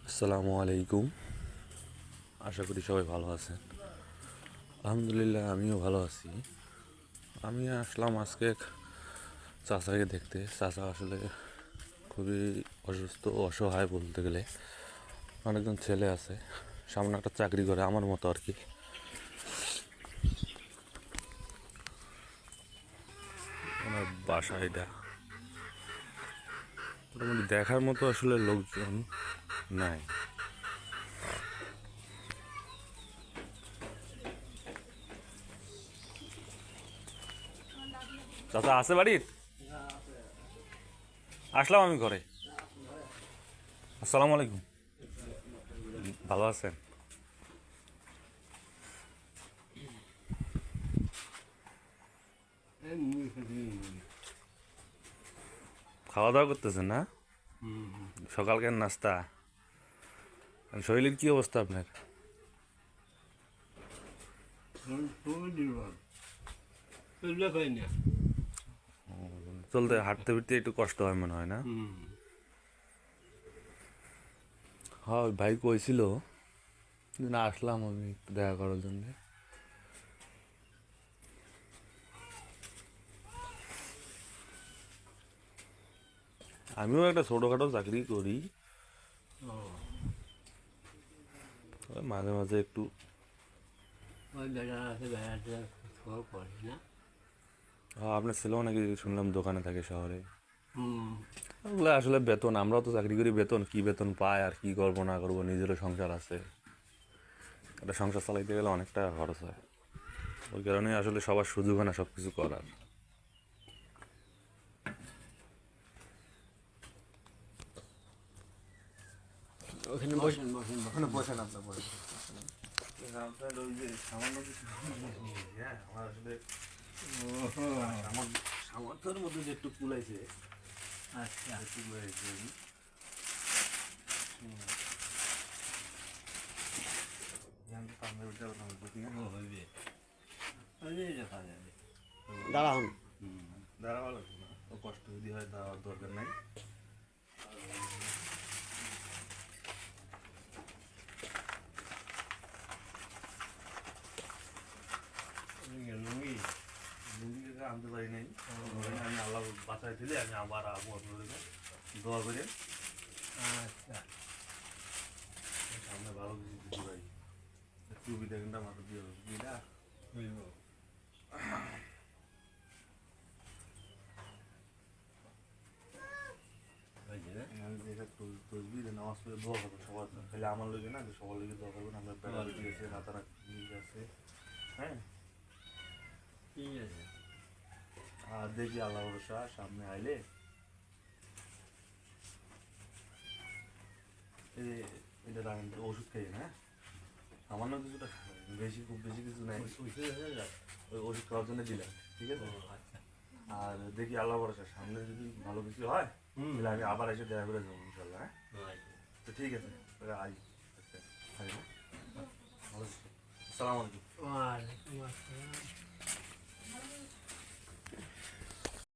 আসসালামু আলাইকুম। আশা করি সবাই ভালো আছেন। আলহামদুলিল্লাহ আমিও ভালো আছি। আমি আসলাম আজকে চাচাকে দেখতে। চাচা আসলে খুবই অসুস্থ, অসহায় বলতে গেলে। অনেকজন ছেলে আছে, সামনে একটা চাকরি করে আমার মতো আর কি। ওনার বাসা এটা মোটামুটি দেখার মতো আসলে লোকজন নাই। চাচা আছে বাড়ির? আসলাম আমি ঘরে। আসসালামু আলাইকুম। ভালো আছেন? খাওয়া দাওয়া করতেছেন না? সকালকার নাস্তা। শরীরের কি অবস্থা আপনার? চলতে হাঁটতে ফিরতে একটু কষ্ট হয় মনে হয় না? হ্যাঁ, ওই ভাই কইছিল, না আসলাম আমি একটু দেখা করার জন্য। আমিও একটা ছোটোখাটো চাকরি করি, তবে মাঝে মাঝে একটু। হ্যাঁ, আপনার ছেলেও নাকি শুনলাম দোকানে থাকে শহরে। ওগুলো আসলে বেতন, আমরাও তো চাকরি করি, বেতন কি বেতন পায় আর কি করবো না করবো, নিজেরও সংসার আছে। একটা সংসার চালাইতে গেলে অনেক টাকা খরচ হয়। ওই কারণে আসলে সবার সুযোগ হয় না সব কিছু করার। ওখানে বসেন বসেন ওখানে বসেন আপনার বসেন। আপনার ওই যে সামান্য কিছু জিনিস নিয়ে, হ্যাঁ আমার আসলে আমার সামর্থ্যের মধ্যে যে একটু কুলাইছে। আচ্ছা একটু কুলাইছে। দাঁড়ান। দাঁড়াওয়া লাগবে না, ও কষ্ট যদি হয় দাঁড়াওয়ার দরকার নাই। লুঙ্গি লুঙ্গি আনতে পারি নাই, আমি আল্লাহ বাঁচাই দিলে আমি আবার আবু আপনাদেরকে দোয়া করে আচ্ছা সামনে ভালো কিছু দিতে পারি। টুপি দেখেন না, মাথা দিয়ে টুপিটা বুঝবো আমি দেখে তসবি নামাজ পড়ে দোয়া করবো সবার জন্য। খালি আমার লোকে না, যে সবার লোকে দোয়া করবেন। আমরা বেড়াতে গেছে, রাতারাতি আছে, হ্যাঁ। ঠিক আছে। আর দেখি আল্লাহ ভরসা সামনে আইলে এটা রাখেন, ওষুধ খাইয়ে না, সামান্য কিছুটা খাবেন, বেশি খুব বেশি কিছু নাই। ওই ওষুধ খাওয়ার জন্য দিলাম, ঠিক আছে। আর দেখি আল্লাহ ভরসা সামনে যদি ভালো কিছু হয় তাহলে আমি আবার এসে দেখা করে যাবো ইনশাল্লাহ। হ্যাঁ, তো ঠিক আছে, আই আচ্ছা, ভালো। আসসালামু আলাইকুম। ওয়ালাইকুম আসসালাম।